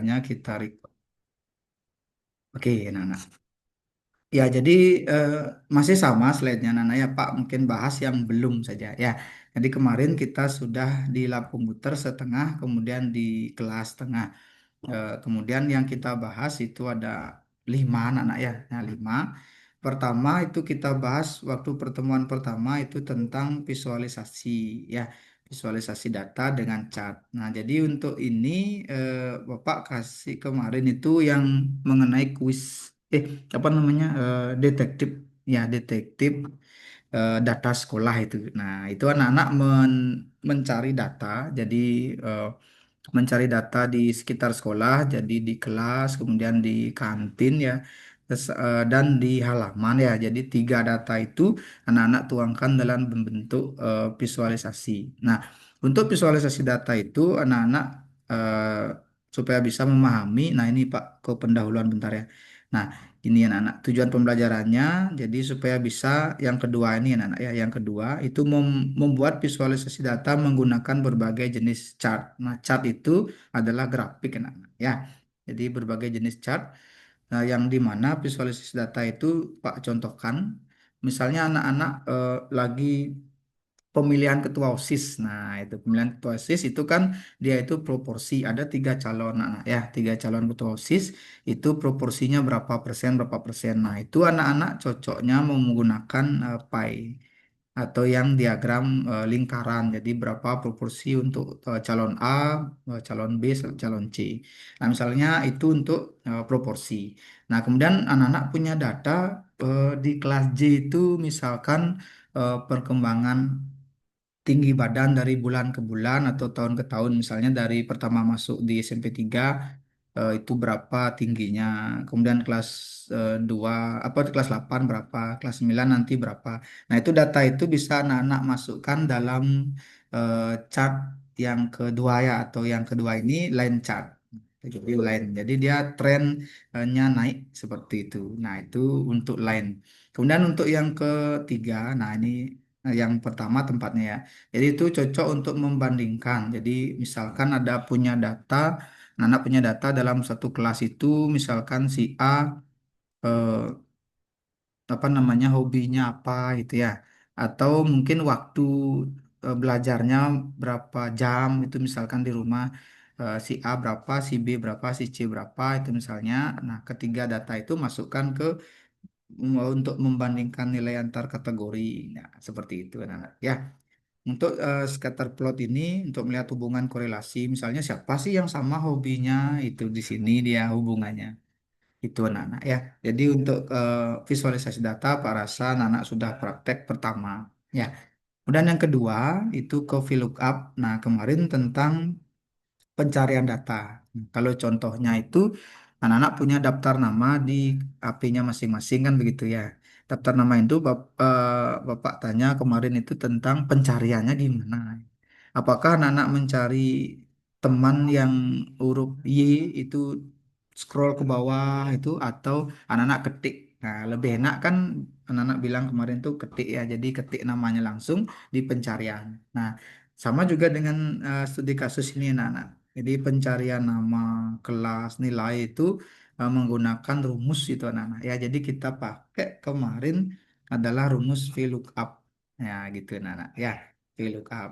Misalnya kita record. Oke, Nana. Ya, jadi eh, masih sama slide-nya Nana ya Pak. Mungkin bahas yang belum saja ya. Jadi kemarin kita sudah di lab komputer setengah, kemudian di kelas setengah. Kemudian yang kita bahas itu ada lima anak-anak ya. Nah, lima. Pertama itu kita bahas waktu pertemuan pertama itu tentang visualisasi ya, visualisasi data dengan chart. Nah, jadi untuk ini Bapak kasih kemarin itu yang mengenai kuis apa namanya detektif ya, detektif data sekolah itu. Nah, itu anak-anak mencari data. Jadi eh, mencari data di sekitar sekolah, jadi di kelas, kemudian di kantin ya, dan di halaman ya. Jadi tiga data itu anak-anak tuangkan dalam bentuk visualisasi. Nah, untuk visualisasi data itu anak-anak supaya bisa memahami. Nah, ini Pak ke pendahuluan bentar ya. Nah, ini anak-anak tujuan pembelajarannya. Jadi supaya bisa yang kedua ini anak-anak ya, yang kedua itu membuat visualisasi data menggunakan berbagai jenis chart. Nah, chart itu adalah grafik anak-anak ya. Jadi berbagai jenis chart. Nah, yang di mana visualisasi data itu Pak contohkan, misalnya anak-anak lagi pemilihan ketua OSIS. Nah, itu pemilihan ketua OSIS itu kan dia itu proporsi ada tiga calon anak ya, tiga calon ketua OSIS itu proporsinya berapa persen. Nah, itu anak-anak cocoknya menggunakan pie atau yang diagram lingkaran. Jadi berapa proporsi untuk calon A, calon B, calon C. Nah, misalnya itu untuk proporsi. Nah, kemudian anak-anak punya data di kelas J itu misalkan perkembangan tinggi badan dari bulan ke bulan atau tahun ke tahun, misalnya dari pertama masuk di SMP 3 itu berapa tingginya, kemudian kelas 2 apa kelas 8 berapa, kelas 9 nanti berapa. Nah, itu data itu bisa anak-anak masukkan dalam eh, chart yang kedua ya, atau yang kedua ini line chart. Jadi line. Jadi dia trennya naik seperti itu. Nah, itu untuk line. Kemudian untuk yang ketiga, nah ini yang pertama tempatnya ya. Jadi itu cocok untuk membandingkan. Jadi misalkan ada punya data, anak punya data dalam satu kelas itu, misalkan si A eh, apa namanya hobinya apa gitu ya, atau mungkin waktu belajarnya berapa jam itu misalkan di rumah, si A berapa, si B berapa, si C berapa itu misalnya. Nah, ketiga data itu masukkan ke untuk membandingkan nilai antar kategori. Nah, seperti itu anak-anak ya. Untuk scatter plot ini untuk melihat hubungan korelasi, misalnya siapa sih yang sama hobinya itu di sini dia hubungannya itu anak-anak ya. Jadi untuk visualisasi data Pak Rasa anak-anak sudah praktek pertama ya. Kemudian yang kedua itu ke VLOOKUP. Nah, kemarin tentang pencarian data. Kalau contohnya itu anak-anak punya daftar nama di HP-nya masing-masing kan begitu ya. Daftar nama itu Bapak tanya kemarin itu tentang pencariannya gimana. Apakah anak-anak mencari teman yang huruf Y itu scroll ke bawah itu, atau anak-anak ketik. Nah, lebih enak kan anak-anak bilang kemarin tuh ketik ya. Jadi ketik namanya langsung di pencarian. Nah, sama juga dengan studi kasus ini anak-anak. Jadi pencarian nama, kelas, nilai itu menggunakan rumus itu anak-anak. Ya, jadi kita pakai kemarin adalah rumus VLOOKUP. Ya, gitu anak-anak. Ya, VLOOKUP.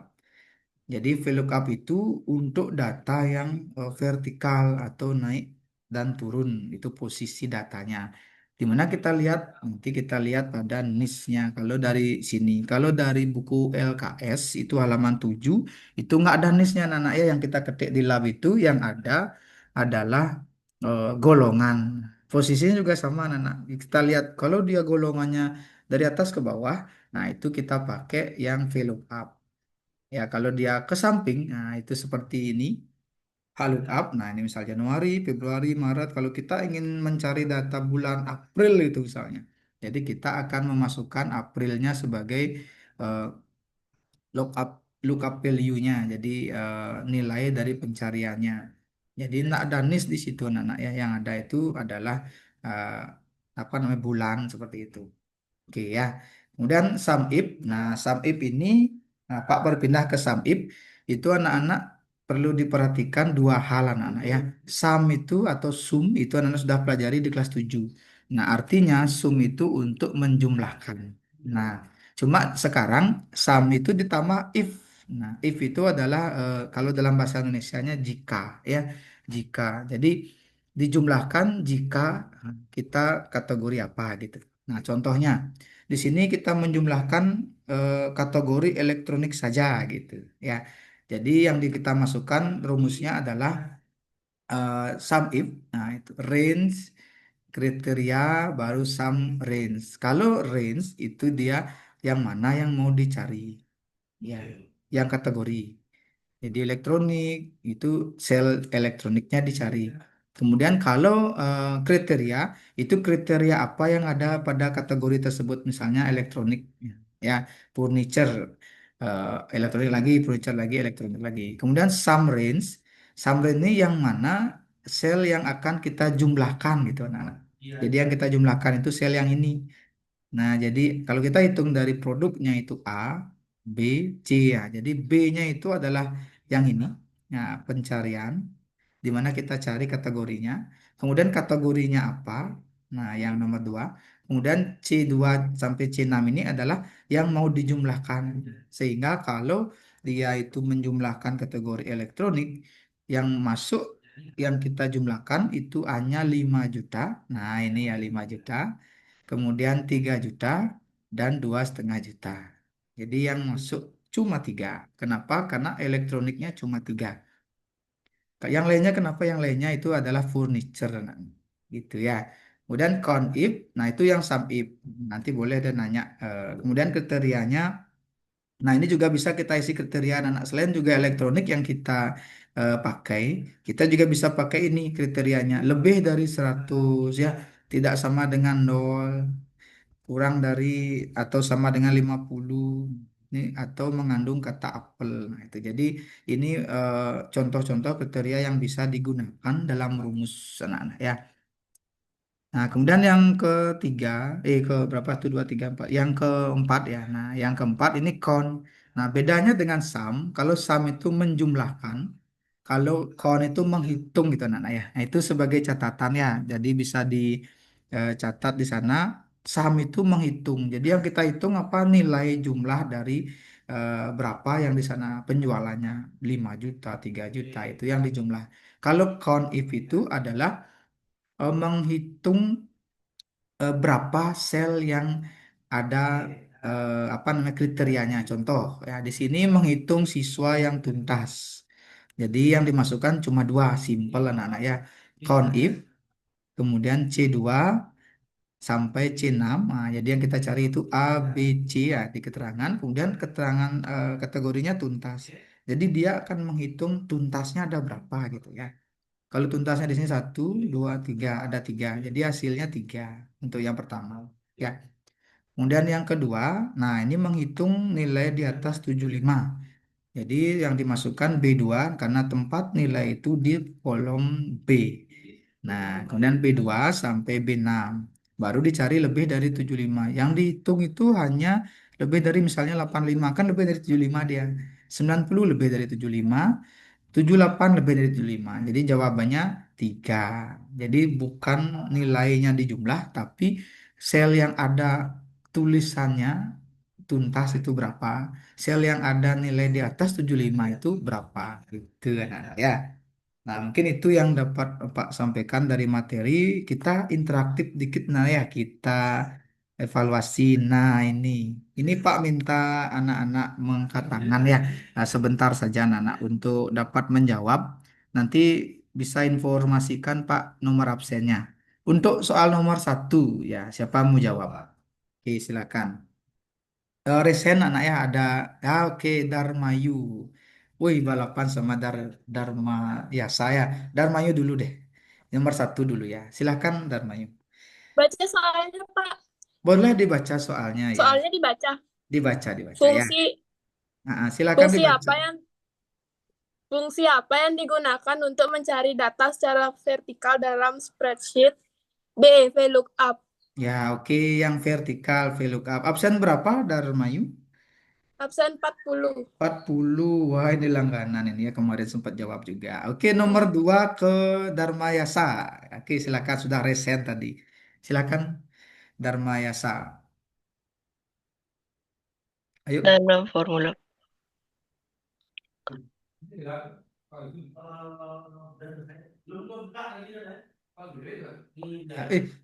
Jadi VLOOKUP itu untuk data yang vertikal atau naik dan turun, itu posisi datanya. Di mana kita lihat, nanti kita lihat pada niche-nya. Kalau dari sini, kalau dari buku LKS itu halaman 7 itu nggak ada niche-nya anak-anak ya, yang kita ketik di lab itu yang ada adalah golongan. Posisinya juga sama anak-anak. Kita lihat kalau dia golongannya dari atas ke bawah, nah itu kita pakai yang VLOOKUP. Ya, kalau dia ke samping, nah itu seperti ini, look up. Nah, ini misal Januari, Februari, Maret. Kalau kita ingin mencari data bulan April itu misalnya. Jadi kita akan memasukkan Aprilnya sebagai eh, lookup lookup value-nya. Jadi nilai dari pencariannya. Jadi tidak ada niche di situ anak-anak ya. Yang ada itu adalah eh, apa namanya bulan seperti itu. Oke ya. Kemudian sum if. Nah, sum if ini Pak berpindah ke sum if itu anak-anak perlu diperhatikan dua hal anak-anak ya. Sum itu atau sum itu anak-anak sudah pelajari di kelas 7. Nah, artinya sum itu untuk menjumlahkan. Nah, cuma sekarang sum itu ditambah if. Nah, if itu adalah kalau dalam bahasa Indonesianya jika ya. Jika. Jadi dijumlahkan jika kita kategori apa gitu. Nah, contohnya di sini kita menjumlahkan kategori elektronik saja gitu ya. Jadi yang kita masukkan rumusnya adalah sum if. Nah, itu range kriteria baru sum range. Kalau range itu dia yang mana yang mau dicari ya, yang kategori. Jadi elektronik itu sel elektroniknya dicari. Kemudian kalau kriteria itu kriteria apa yang ada pada kategori tersebut, misalnya elektronik, ya furniture, elektronik lagi, furniture lagi, elektronik lagi. Kemudian sum range ini yang mana sel yang akan kita jumlahkan gitu, anak-anak. Jadi yang kita jumlahkan itu sel yang ini. Nah, jadi kalau kita hitung dari produknya itu A, B, C ya. Jadi B-nya itu adalah yang ini. Nah, pencarian di mana kita cari kategorinya. Kemudian kategorinya apa? Nah, yang nomor 2. Kemudian C2 sampai C6 ini adalah yang mau dijumlahkan. Sehingga kalau dia itu menjumlahkan kategori elektronik yang masuk yang kita jumlahkan itu hanya 5 juta. Nah, ini ya 5 juta, kemudian 3 juta, dan 2,5 juta. Jadi yang masuk cuma 3. Kenapa? Karena elektroniknya cuma 3. Yang lainnya kenapa yang lainnya itu adalah furniture. Nah, gitu ya. Kemudian count if, nah itu yang sum if. Nanti boleh ada nanya. Kemudian kriterianya, nah ini juga bisa kita isi kriteria anak selain juga elektronik yang kita pakai. Kita juga bisa pakai ini kriterianya. Lebih dari 100 ya. Tidak sama dengan 0, kurang dari atau sama dengan 50 ini, atau mengandung kata apel. Nah, itu. Jadi ini contoh-contoh kriteria yang bisa digunakan dalam rumus anak-anak ya. Nah, kemudian yang ketiga, ke berapa tuh, dua, tiga, empat. Yang keempat ya. Nah, yang keempat ini count. Nah, bedanya dengan sum, kalau sum itu menjumlahkan, kalau count itu menghitung gitu anak-anak ya. Nah, itu sebagai catatan ya. Jadi bisa dicatat di sana. Sum itu menghitung. Jadi yang kita hitung apa nilai jumlah dari berapa yang di sana penjualannya, 5 juta, 3 juta itu yang dijumlah. Kalau count if itu adalah menghitung berapa sel yang ada apa namanya kriterianya. Contoh ya di sini menghitung siswa yang tuntas. Jadi yang dimasukkan cuma dua, simple anak-anak ya. Count if, kemudian C2 sampai C6. Nah, jadi yang kita cari itu A, B, C ya di keterangan. Kemudian keterangan kategorinya tuntas. Jadi dia akan menghitung tuntasnya ada berapa gitu ya. Kalau tuntasnya di sini satu, dua, tiga, ada tiga. Jadi hasilnya tiga untuk yang pertama. Ya. Kemudian yang kedua, nah ini menghitung nilai di atas 75. Jadi yang dimasukkan B2 karena tempat nilai itu di kolom B. Nah, kemudian B2 sampai B6. Baru dicari lebih dari 75. Yang dihitung itu hanya lebih dari misalnya 85, kan lebih dari 75 dia. 90 lebih dari 75, 78 lebih dari 75. Jadi jawabannya 3. Jadi bukan nilainya di jumlah, tapi sel yang ada tulisannya tuntas itu berapa. Sel yang ada nilai di atas 75 itu berapa. Gitu kan. Ya. Nah, mungkin itu yang dapat Pak sampaikan dari materi. Kita interaktif dikit nah ya, kita evaluasi. Nah, ini Pak minta anak-anak mengangkat tangan ya. Nah, sebentar saja anak-anak untuk dapat menjawab. Nanti bisa informasikan Pak nomor absennya. Untuk soal nomor 1 ya, siapa mau jawab? Oke, silakan. Resen anak ya ada, ya oke, Darmayu. Wih, balapan sama Dharma, ya saya. Darmayu dulu deh. Nomor 1 dulu ya. Silakan Darmayu. Baca soalnya, Pak. Boleh dibaca soalnya ya. Soalnya dibaca. Dibaca ya. Fungsi Silakan fungsi dibaca. apa yang fungsi apa yang digunakan untuk mencari data secara vertikal dalam spreadsheet? B. VLOOKUP. Ya, oke, yang vertikal VLOOKUP. Absen berapa Darmayu? Absen 40. 40. Wah, ini langganan ini ya, kemarin sempat jawab juga. Oke, nomor 2 ke Dharma Yasa. Oke, silakan, sudah resen tadi. Silakan Dharma Yasa. Ayo. Dalam formula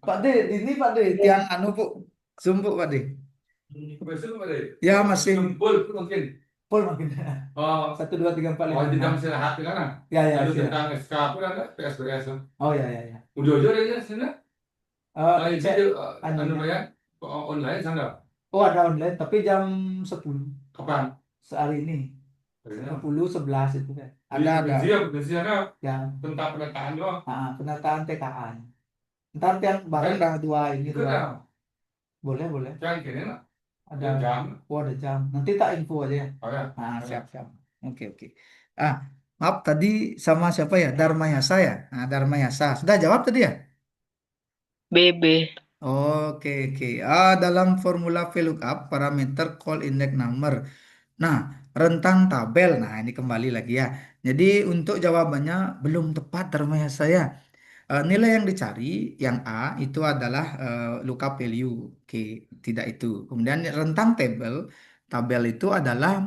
Pak D, ini Pak D, tiang anu Bu, Zoom Bu Pak D. Ya masih. Pol makin. Satu dua tiga empat lima. Oh, tidak istirahat kan? Ya ya. Lalu tentang SK apa kan? PSBS. Oh ya ya ya. Udah ya sini. Cek anu ya online sana. Oh ada online, tapi jam 10. Kapan? Sehari ini. 10 11 itu kan. Ada. Biasanya ya. Tentang penataan doang. Penataan TKA. Ntar yang bareng dah dua ini dua. Boleh boleh. Jangan kini lah. Ada jam. Oh ada jam. Nanti tak info aja ya. Oh ya. Siap siap. Oke oke. Ah maaf tadi sama siapa ya? Dharma Yasa ya. Nah Dharma Yasa sudah jawab tadi ya. BB. Oke oke. Dalam formula VLOOKUP parameter call index number. Nah, rentang tabel. Nah, ini kembali lagi ya. Jadi untuk jawabannya belum tepat termasuk saya. Nilai yang dicari yang A itu adalah lookup value. Oke, tidak itu. Kemudian rentang tabel, tabel itu adalah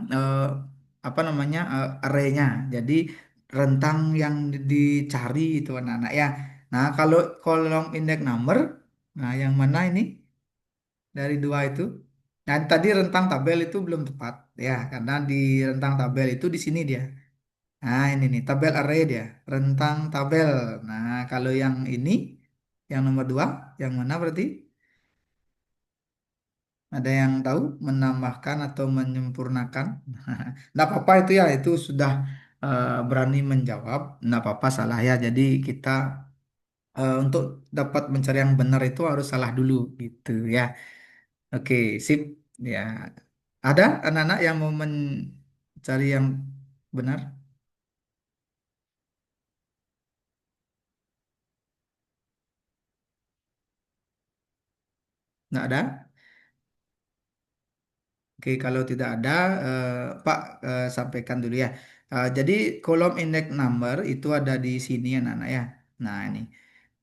apa namanya arraynya. Jadi rentang yang dicari itu anak-anak ya. Nah, kalau kolom index number, nah yang mana ini dari dua itu? Nah, tadi rentang tabel itu belum tepat ya, karena di rentang tabel itu di sini dia. Nah, ini nih tabel array dia, rentang tabel. Nah, kalau yang ini, yang nomor dua, yang mana berarti? Ada yang tahu menambahkan atau menyempurnakan? Nggak apa-apa itu ya, itu sudah berani menjawab. Nggak apa-apa salah ya. Jadi kita untuk dapat mencari yang benar itu harus salah dulu gitu ya. Oke, sip. Ya, ada anak-anak yang mau mencari yang benar? Nggak ada? Oke, kalau tidak ada, Pak sampaikan dulu ya. Jadi kolom index number itu ada di sini anak-anak ya. Nah ini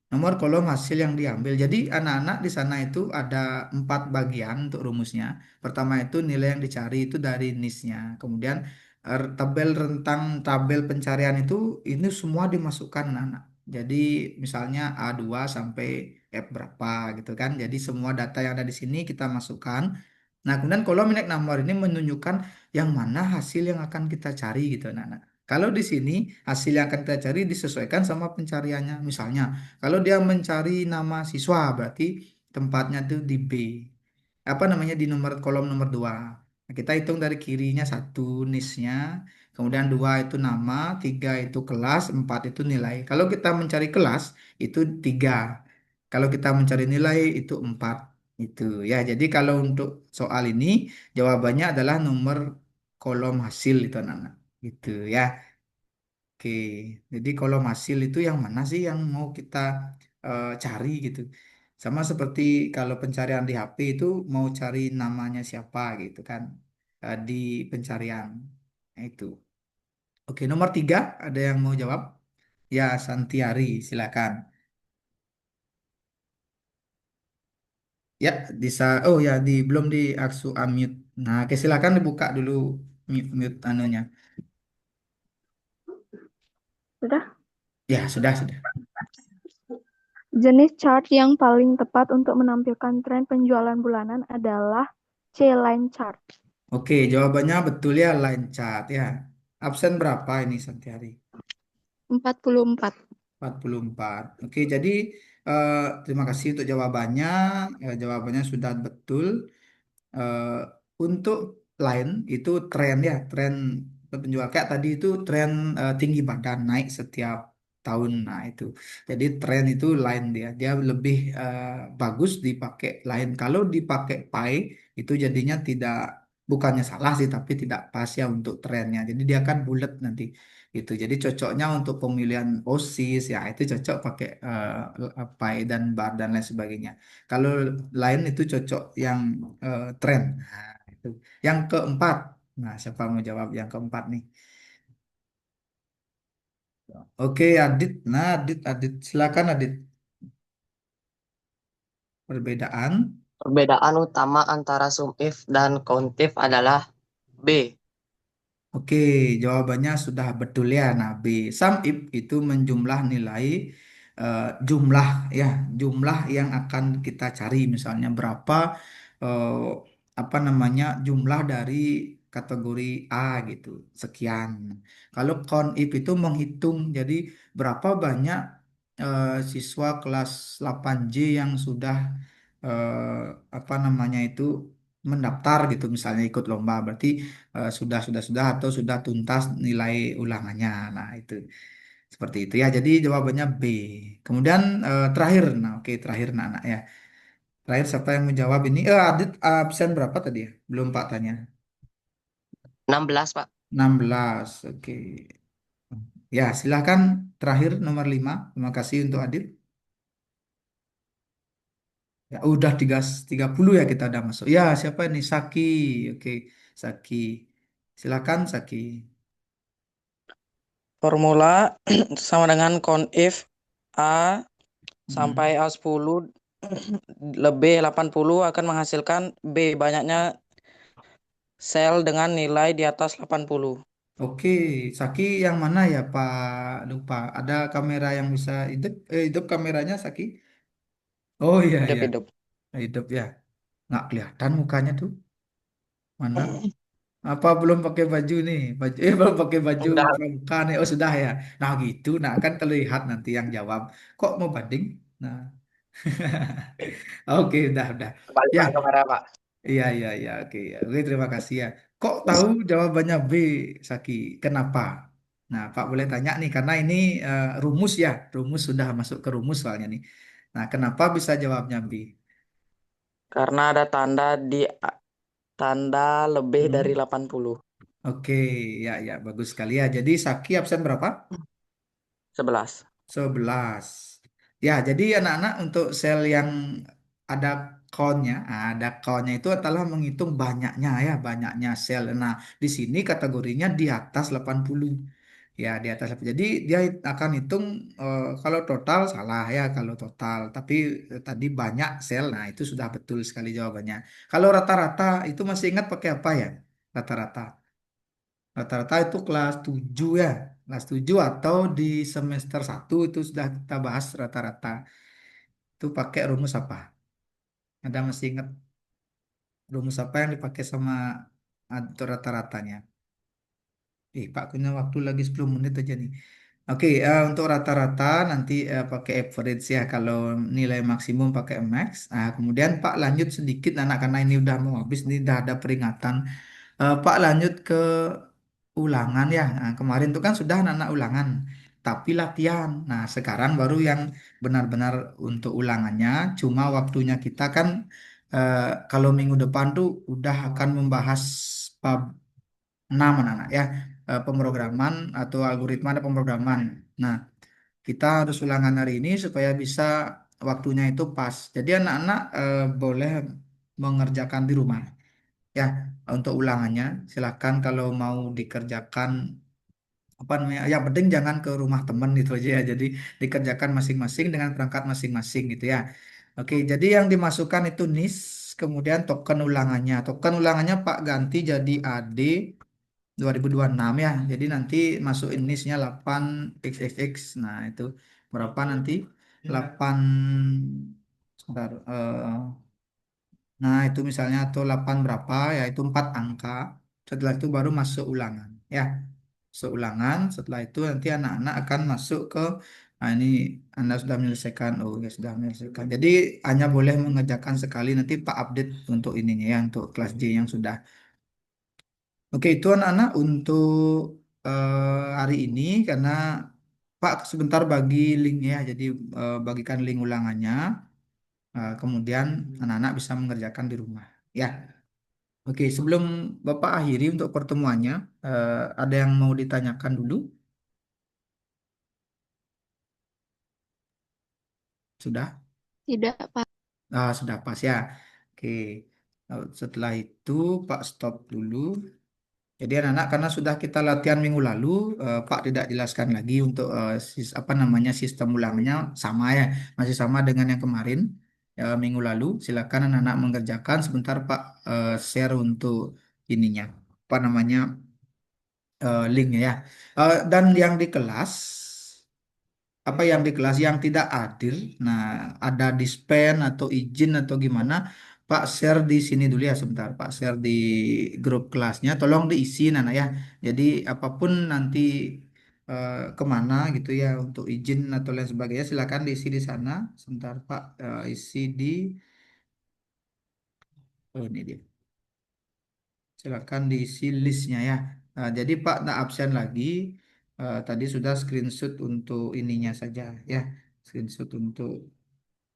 nomor kolom hasil yang diambil. Jadi anak-anak di sana itu ada 4 bagian untuk rumusnya. Pertama itu nilai yang dicari itu dari NIS-nya. Kemudian tabel rentang tabel pencarian itu ini semua dimasukkan anak-anak. Jadi misalnya A2 sampai F berapa gitu kan. Jadi semua data yang ada di sini kita masukkan. Nah, kemudian kolom index number ini menunjukkan yang mana hasil yang akan kita cari gitu anak-anak. Kalau di sini hasil yang akan kita cari disesuaikan sama pencariannya. Misalnya kalau dia mencari nama siswa, berarti tempatnya itu di B. Apa namanya di nomor kolom nomor 2. Nah, kita hitung dari kirinya satu nisnya, kemudian dua itu nama, tiga itu kelas, empat itu nilai. Kalau kita mencari kelas itu tiga. Kalau kita mencari nilai itu empat. Itu ya. Jadi kalau untuk soal ini jawabannya adalah nomor kolom hasil itu anak-anak. Gitu ya. Oke, jadi kolom hasil itu yang mana sih yang mau kita cari gitu. Sama seperti kalau pencarian di HP itu mau cari namanya siapa gitu kan di pencarian. Nah, itu. Oke, nomor 3 ada yang mau jawab? Ya, Santiari, silakan. Ya, bisa. Oh ya, belum di aksu unmute. Nah, oke silakan dibuka dulu mute, mute anunya. Sudah. Ya, sudah, sudah. Jenis chart yang paling tepat untuk menampilkan tren penjualan bulanan adalah C-line chart. Oke, jawabannya betul ya line chart ya. Absen berapa ini Santiari? 44. 44. Oke, jadi eh, terima kasih untuk jawabannya. Jawabannya sudah betul. eh, untuk line itu tren ya, tren penjual kayak tadi itu tren tinggi badan naik setiap tahun. Nah, itu. Jadi tren itu line dia lebih bagus dipakai line. Kalau dipakai pie itu jadinya tidak bukannya salah sih tapi tidak pas ya untuk trennya. Jadi dia kan bulat nanti gitu. Jadi cocoknya untuk pemilihan OSIS ya itu cocok pakai pie dan bar dan lain sebagainya. Kalau lain itu cocok yang tren. Nah, itu. Yang keempat. Nah, siapa mau jawab yang keempat nih? Oke, Adit. Nah, Adit, silakan Adit. Perbedaan. Perbedaan utama antara SUMIF dan COUNTIF adalah B. Oke, jawabannya sudah betul ya. Nah, B. Sum if itu menjumlah nilai jumlah ya, jumlah yang akan kita cari. Misalnya berapa eh, apa namanya jumlah dari kategori A gitu, sekian. Kalau count if itu menghitung, jadi berapa banyak siswa kelas 8J yang sudah eh, apa namanya itu mendaftar gitu, misalnya ikut lomba, berarti sudah atau sudah tuntas nilai ulangannya. Nah, itu seperti itu ya. Jadi jawabannya B. Kemudian terakhir. Nah, oke, terakhir anak ya. Terakhir siapa yang menjawab ini? Adit absen berapa tadi ya? Belum Pak tanya. 16, Pak. 16. Oke. Ya, silahkan terakhir nomor 5. Terima kasih untuk Adit. Ya, udah 30 ya kita udah masuk. Ya, siapa ini? Saki. Oke, Saki. Silakan Saki. Formula sama dengan conif A sampai Hmm. A10 lebih 80 akan menghasilkan B banyaknya sel dengan nilai di atas 80. Oke, Saki yang mana ya Pak? Lupa. Ada kamera yang bisa hidup? Hidup kameranya Saki? Oh iya iya, Hidup-hidup. hidup ya. Nggak kelihatan mukanya tuh. Mana? Apa belum pakai baju nih? Baju belum pakai baju Udah pramuka nih. Oh sudah ya. Nah gitu. Nah kan terlihat nanti yang jawab. Kok mau banding? Nah, oke udah. balik Ya, Pak kamera, Pak. iya. Oke, ya. Oke terima kasih ya. Kok tahu jawabannya B, Saki? Kenapa? Nah, Pak boleh tanya nih karena ini rumus ya. Rumus sudah masuk ke rumus soalnya nih. Nah, kenapa bisa jawabnya B? Karena ada tanda lebih dari Hmm? 80. Oke, ya bagus sekali ya. Jadi Saki absen berapa? 11. 11. Ya, jadi anak-anak untuk sel yang ada count-nya, ada count-nya itu adalah menghitung banyaknya ya, banyaknya sel. Nah, di sini kategorinya di atas 80. Ya, di atas. Jadi dia akan hitung kalau total salah ya kalau total. Tapi tadi banyak sel. Nah, itu sudah betul sekali jawabannya. Kalau rata-rata itu masih ingat pakai apa ya? Rata-rata. Rata-rata itu kelas 7 ya. Kelas 7 atau di semester 1 itu sudah kita bahas rata-rata. Itu pakai rumus apa? Ada masih ingat rumus apa yang dipakai sama atau rata-ratanya? Pak, punya waktu lagi 10 menit aja nih. Oke, untuk rata-rata nanti pakai average ya. Kalau nilai maksimum pakai max. Nah, kemudian Pak lanjut sedikit anak karena ini udah mau habis, ini udah ada peringatan. Pak lanjut ke ulangan ya. Nah, kemarin itu kan sudah anak-anak ulangan, tapi latihan. Nah, sekarang baru yang benar-benar untuk ulangannya. Cuma waktunya kita kan eh, kalau minggu depan tuh udah akan membahas bab 6 anak-anak ya. Pemrograman atau algoritma ada pemrograman. Nah, kita harus ulangan hari ini supaya bisa waktunya itu pas. Jadi anak-anak boleh mengerjakan di rumah. Ya, untuk ulangannya silakan kalau mau dikerjakan apa namanya. Yang penting jangan ke rumah teman itu aja ya. Jadi dikerjakan masing-masing dengan perangkat masing-masing gitu ya. Oke, jadi yang dimasukkan itu NIS, kemudian token ulangannya. Token ulangannya Pak ganti jadi AD 2026 ya. Jadi nanti masukin NIS-nya 8xxx. Nah, itu berapa nanti? 8 sebentar. Nah, itu misalnya atau 8 berapa ya itu 4 angka. Setelah itu baru masuk ulangan ya. Masuk ulangan, setelah itu nanti anak-anak akan masuk ke nah ini Anda sudah menyelesaikan. Oh, ya sudah menyelesaikan. Jadi hanya boleh mengerjakan sekali nanti Pak update untuk ininya ya untuk kelas J yang sudah. Oke, itu anak-anak untuk hari ini karena Pak sebentar bagi linknya ya. Jadi bagikan link ulangannya. Kemudian anak-anak bisa mengerjakan di rumah. Ya. Oke, sebelum Bapak akhiri untuk pertemuannya, ada yang mau ditanyakan dulu? Sudah? Tidak, Pak. Sudah pas ya. Oke. Setelah itu Pak stop dulu. Jadi anak-anak karena sudah kita latihan minggu lalu, Pak tidak jelaskan lagi untuk apa namanya sistem ulangnya sama ya, masih sama dengan yang kemarin minggu lalu. Silakan anak-anak mengerjakan sebentar Pak share untuk ininya, apa namanya linknya ya. Dan yang di kelas apa yang di kelas yang tidak hadir, nah ada dispen atau izin atau gimana, Pak share di sini dulu ya sebentar, Pak share di grup kelasnya, tolong diisi Nana ya. Jadi apapun nanti kemana gitu ya untuk izin atau lain sebagainya, silakan diisi di sana. Sebentar Pak, isi di, oh ini dia, silakan diisi listnya ya. Nah, jadi Pak tak absen lagi. Tadi sudah screenshot untuk ininya saja ya, screenshot untuk.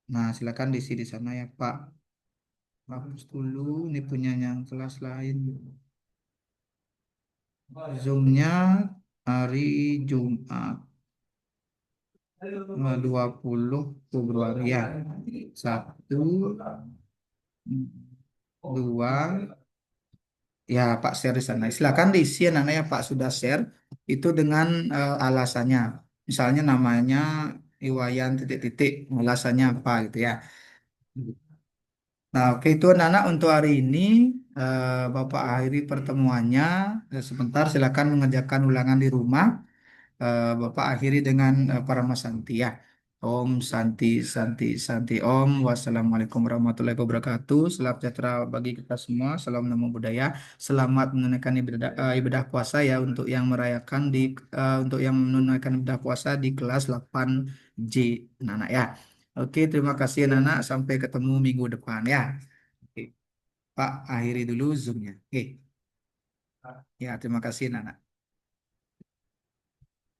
Nah, silakan diisi di sana ya, Pak. Hapus dulu, ini punya yang kelas lain. Zoom-nya hari Jumat 20 Februari ya. Satu, dua, ya Pak share di sana. Silakan diisi anak-anak ya Pak sudah share. Itu dengan alasannya. Misalnya namanya Iwayan titik-titik, alasannya apa gitu ya. Nah, oke itu anak-anak untuk hari ini Bapak akhiri pertemuannya. Sebentar silakan mengerjakan ulangan di rumah. Bapak akhiri dengan Parama Santi ya. Om Santi Santi Santi Om. Wassalamualaikum warahmatullahi wabarakatuh. Salam sejahtera bagi kita semua. Salam namo budaya. Selamat menunaikan ibadah puasa ya untuk yang merayakan untuk yang menunaikan ibadah puasa di kelas 8J anak-anak ya. Oke, terima kasih anak-anak. Sampai ketemu minggu depan ya. Oke, Pak akhiri dulu Zoom-nya. Oke. Ya, terima kasih anak-anak.